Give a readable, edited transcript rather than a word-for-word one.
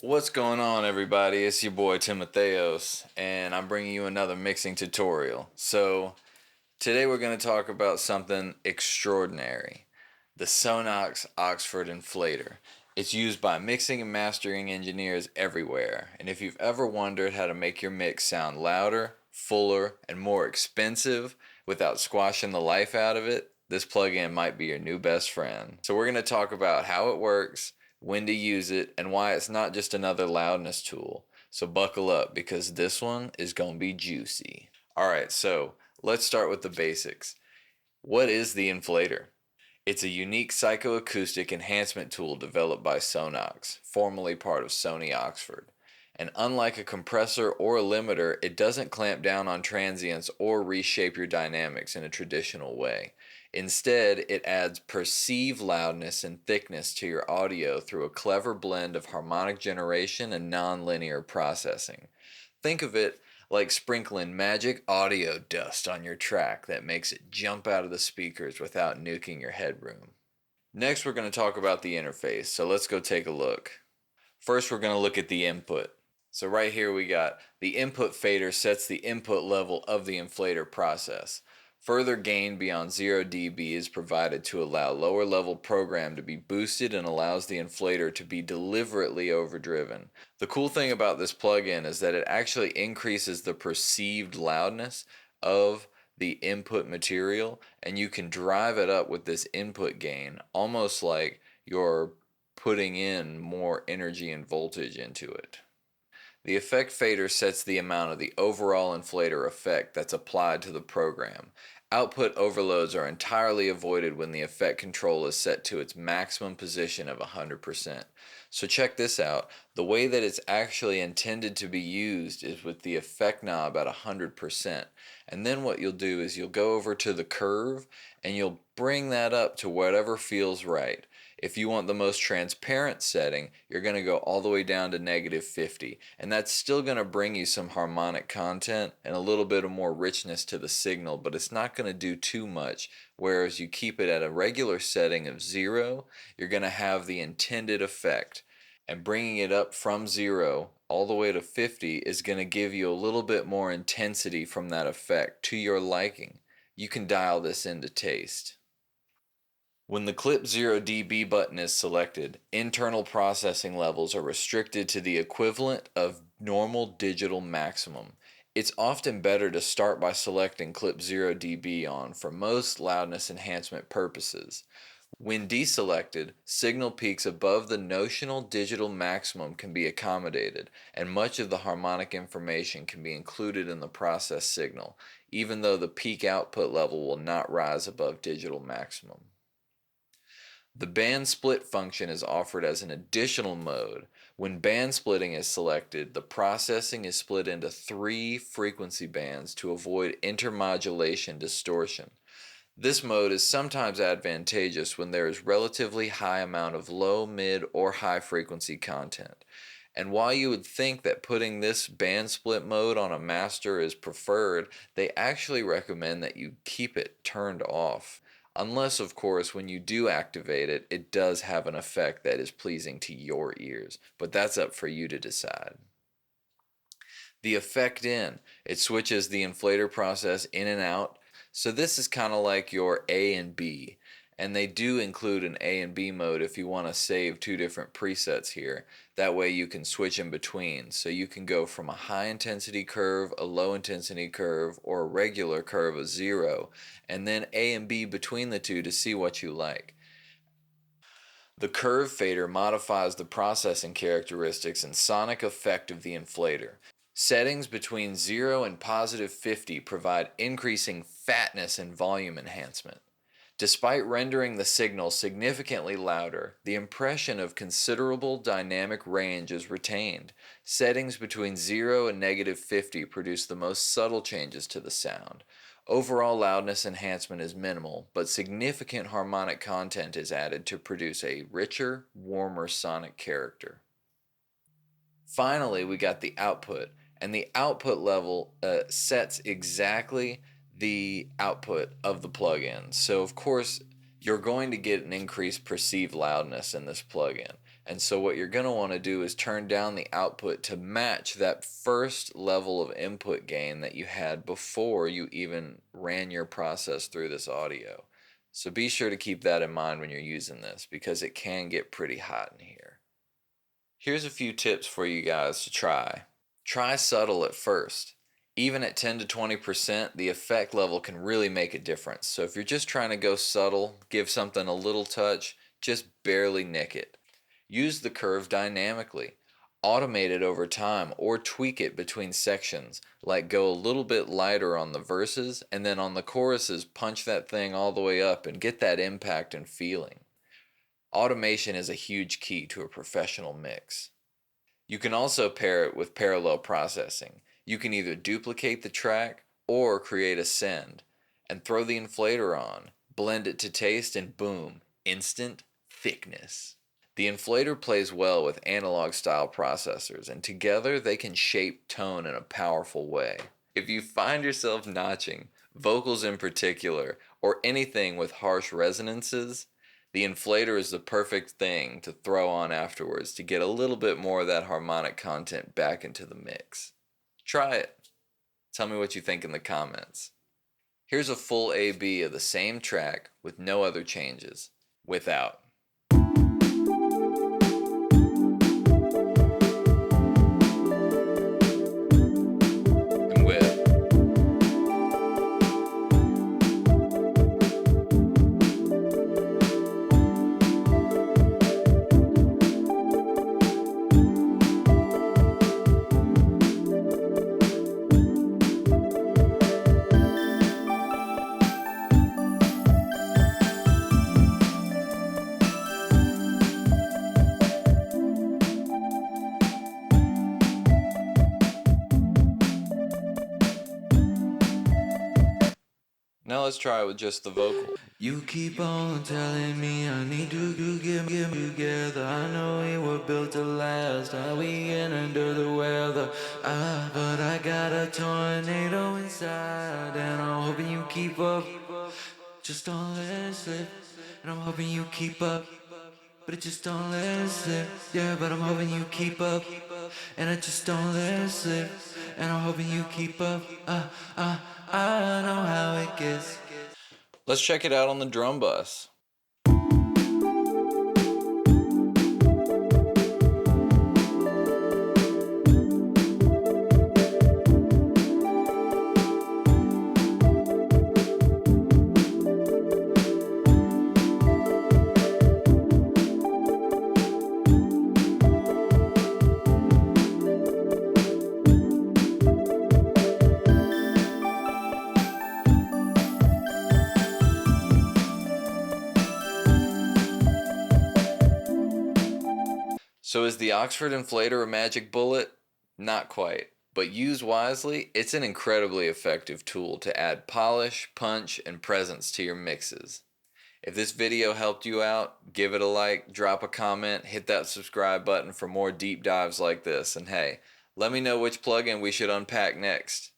What's going on, everybody? It's your boy Timotheos, and I'm bringing you another mixing tutorial. So, today we're going to talk about something extraordinary, the Sonnox Oxford Inflator. It's used by mixing and mastering engineers everywhere, and if you've ever wondered how to make your mix sound louder, fuller, and more expensive without squashing the life out of it, this plugin might be your new best friend. So we're going to talk about how it works, when to use it, and why it's not just another loudness tool. So buckle up because this one is going to be juicy. Alright, so let's start with the basics. What is the inflator? It's a unique psychoacoustic enhancement tool developed by Sonnox, formerly part of Sonnox Oxford. And unlike a compressor or a limiter, it doesn't clamp down on transients or reshape your dynamics in a traditional way. Instead, it adds perceived loudness and thickness to your audio through a clever blend of harmonic generation and nonlinear processing. Think of it like sprinkling magic audio dust on your track that makes it jump out of the speakers without nuking your headroom. Next, we're going to talk about the interface, so let's go take a look. First, we're going to look at the input. So right here we got the input fader sets the input level of the inflator process. Further gain beyond 0 dB is provided to allow lower level program to be boosted and allows the inflator to be deliberately overdriven. The cool thing about this plugin is that it actually increases the perceived loudness of the input material, and you can drive it up with this input gain, almost like you're putting in more energy and voltage into it. The effect fader sets the amount of the overall inflator effect that's applied to the program. Output overloads are entirely avoided when the effect control is set to its maximum position of 100%. So check this out. The way that it's actually intended to be used is with the effect knob at 100%. And then what you'll do is you'll go over to the curve and you'll bring that up to whatever feels right. If you want the most transparent setting, you're going to go all the way down to -50, and that's still going to bring you some harmonic content and a little bit of more richness to the signal, but it's not going to do too much. Whereas you keep it at a regular setting of 0, you're going to have the intended effect, and bringing it up from 0 all the way to 50 is going to give you a little bit more intensity from that effect to your liking. You can dial this into taste. When the clip 0 dB button is selected, internal processing levels are restricted to the equivalent of normal digital maximum. It's often better to start by selecting clip 0 dB on for most loudness enhancement purposes. When deselected, signal peaks above the notional digital maximum can be accommodated, and much of the harmonic information can be included in the process signal, even though the peak output level will not rise above digital maximum. The band split function is offered as an additional mode. When band splitting is selected, the processing is split into 3 frequency bands to avoid intermodulation distortion. This mode is sometimes advantageous when there is relatively high amount of low, mid, or high frequency content. And while you would think that putting this band split mode on a master is preferred, they actually recommend that you keep it turned off. Unless, of course, when you do activate it, it does have an effect that is pleasing to your ears, but that's up for you to decide. The effect in, it switches the inflator process in and out, so this is kind of like your A and B, and they do include an A and B mode if you want to save 2 different presets here. That way you can switch in between, so you can go from a high intensity curve, a low intensity curve, or a regular curve of 0, and then A and B between the two to see what you like. The curve fader modifies the processing characteristics and sonic effect of the inflator. Settings between 0 and +50 provide increasing fatness and volume enhancement. Despite rendering the signal significantly louder, the impression of considerable dynamic range is retained. Settings between 0 and -50 produce the most subtle changes to the sound. Overall loudness enhancement is minimal, but significant harmonic content is added to produce a richer, warmer sonic character. Finally, we got the output, and the output level sets exactly the output of the plugin. So of course you're going to get an increased perceived loudness in this plugin. And so what you're going to want to do is turn down the output to match that first level of input gain that you had before you even ran your process through this audio. So be sure to keep that in mind when you're using this, because it can get pretty hot in here. Here's a few tips for you guys to try. Try subtle at first. Even at 10 to 20%, the effect level can really make a difference. So if you're just trying to go subtle, give something a little touch, just barely nick it. Use the curve dynamically. Automate it over time or tweak it between sections, like go a little bit lighter on the verses and then on the choruses punch that thing all the way up and get that impact and feeling. Automation is a huge key to a professional mix. You can also pair it with parallel processing. You can either duplicate the track or create a send and throw the inflator on, blend it to taste, and boom, instant thickness. The inflator plays well with analog style processors, and together they can shape tone in a powerful way. If you find yourself notching, vocals in particular, or anything with harsh resonances, the inflator is the perfect thing to throw on afterwards to get a little bit more of that harmonic content back into the mix. Try it. Tell me what you think in the comments. Here's a full A/B of the same track with no other changes, without. And with. Now let's try it with just the vocal. You keep on telling me I need to get together. I know we were built to last. Are we in under the weather? But I got a tornado inside, and I'm hoping you keep up. Just don't let it slip. And I'm hoping you keep up. But it just don't let it slip. Yeah, but I'm hoping you keep up. And I just don't let it slip. And I'm hoping you keep up. I know how it gets. Let's check it out on the drum bus. So is the Oxford Inflator a magic bullet? Not quite, but used wisely, it's an incredibly effective tool to add polish, punch, and presence to your mixes. If this video helped you out, give it a like, drop a comment, hit that subscribe button for more deep dives like this, and hey, let me know which plugin we should unpack next.